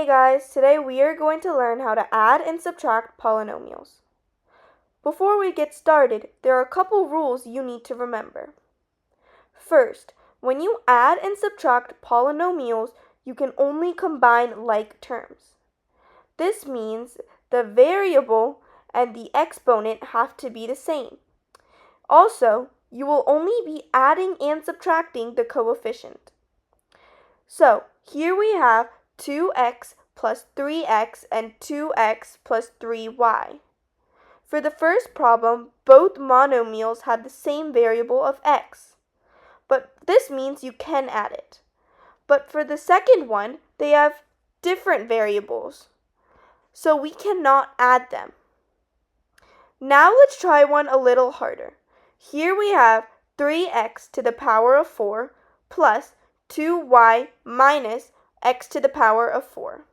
guys, today we are going to learn how to add and subtract polynomials. Before we get started, there are a couple rules you need to remember. First, when you add and subtract polynomials, you can only combine like terms. This means the variable and the exponent have to be the same. Also, you will only be adding and subtracting the coefficient. So, here we have 2x plus 3x and 2x plus 3y. For the first problem, both monomials have the same variable of x, but this means you can add it. But for the second one, they have different variables, so we cannot add them. Now let's try one a little harder. Here we have 3x to the power of 4 plus 2y minus x to the power of 4.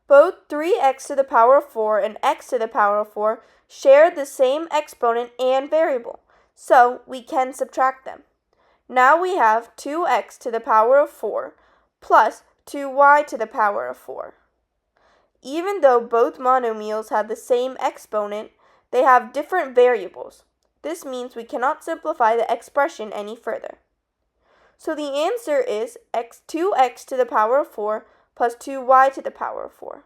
Both 3x to the power of 4 and x to the power of 4 share the same exponent and variable, so we can subtract them. Now we have 2x to the power of 4 plus 2y to the power of 4. Even though both monomials have the same exponent, they have different variables. This means we cannot simplify the expression any further. So the answer is 2x to the power of 4 plus 2y to the power of 4.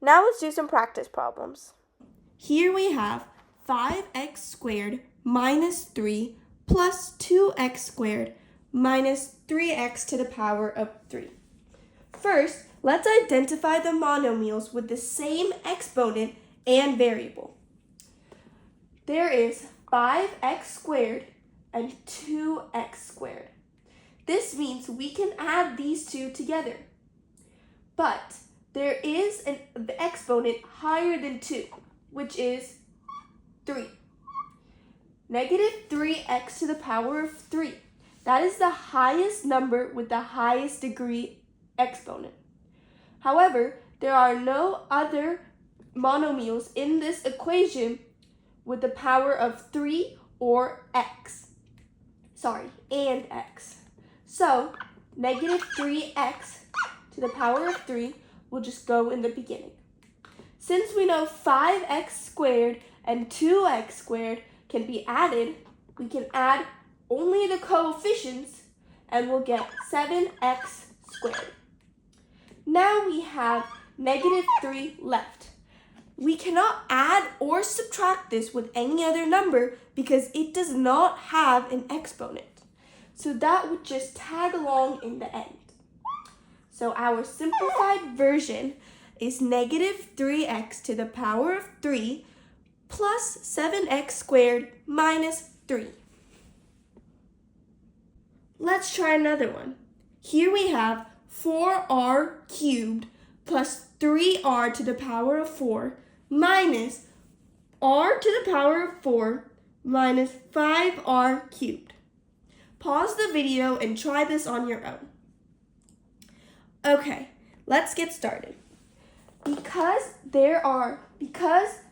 Now let's do some practice problems. Here we have 5x squared minus 3 plus 2x squared minus 3x to the power of 3. First, let's identify the monomials with the same exponent and variable. There is 5x squared and 2x squared. This means we can add these two together. But there is an exponent higher than 2, which is 3. Negative 3x to the power of 3. That is the highest number with the highest degree exponent. However, there are no other monomials in this equation with the power of 3 or x. And x. So, negative 3x to the power of 3 will just go in the beginning. Since we know 5x squared and 2x squared can be added, we can add only the coefficients and we'll get 7x squared. Now we have negative 3 left. We cannot add or subtract this with any other number because it does not have an exponent. So that would just tag along in the end. So our simplified version is negative 3x to the power of 3 plus 7x squared minus 3. Let's try another one. Here we have 4r cubed plus 3r to the power of 4 minus r to the power of 4 minus 5r cubed. Pause the video and try this on your own. Okay, let's get started. Because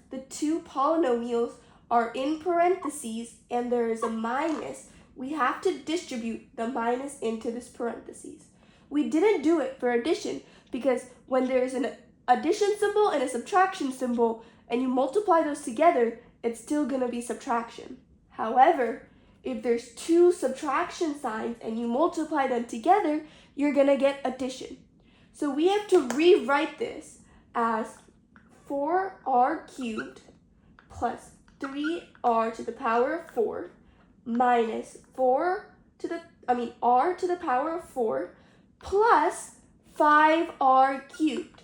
the two polynomials are in parentheses and there is a minus, we have to distribute the minus into this parentheses. We didn't do it for addition because when there's an addition symbol and a subtraction symbol and you multiply those together, it's still going to be subtraction. However, if there's two subtraction signs and you multiply them together, you're going to get addition. So we have to rewrite this as 4r cubed plus 3r to the power of 4 minus r to the power of 4 plus 5r cubed.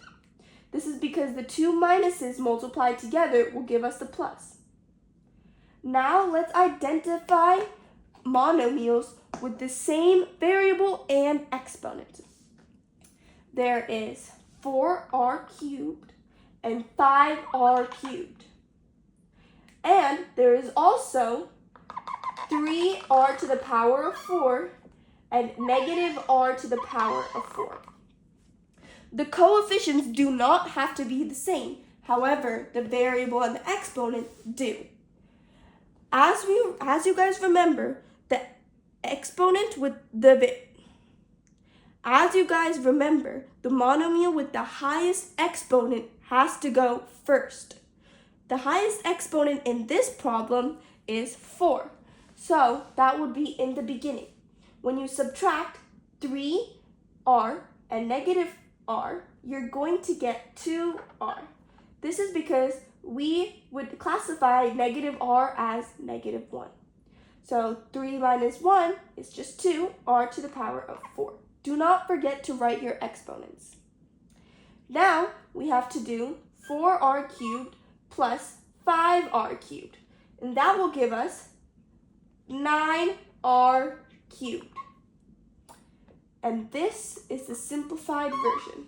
This is because the two minuses multiplied together will give us the plus. Now let's identify monomials with the same variable and exponent. There is 4r cubed and 5r cubed. And there is also 3r to the power of 4 and negative r to the power of 4. The coefficients do not have to be the same. However, the variable and the exponent do. As you guys remember, the exponent with the As you guys remember, the monomial with the highest exponent has to go first. The highest exponent in this problem is 4. So that would be in the beginning. When you subtract 3r and negative r, you're going to get 2r. This is because we would classify negative r as negative 1. So 3 minus 1 is just 2, r to the power of 4. Do not forget to write your exponents. Now we have to do 4r cubed plus 5r cubed. And that will give us 9r cubed. And this is the simplified version.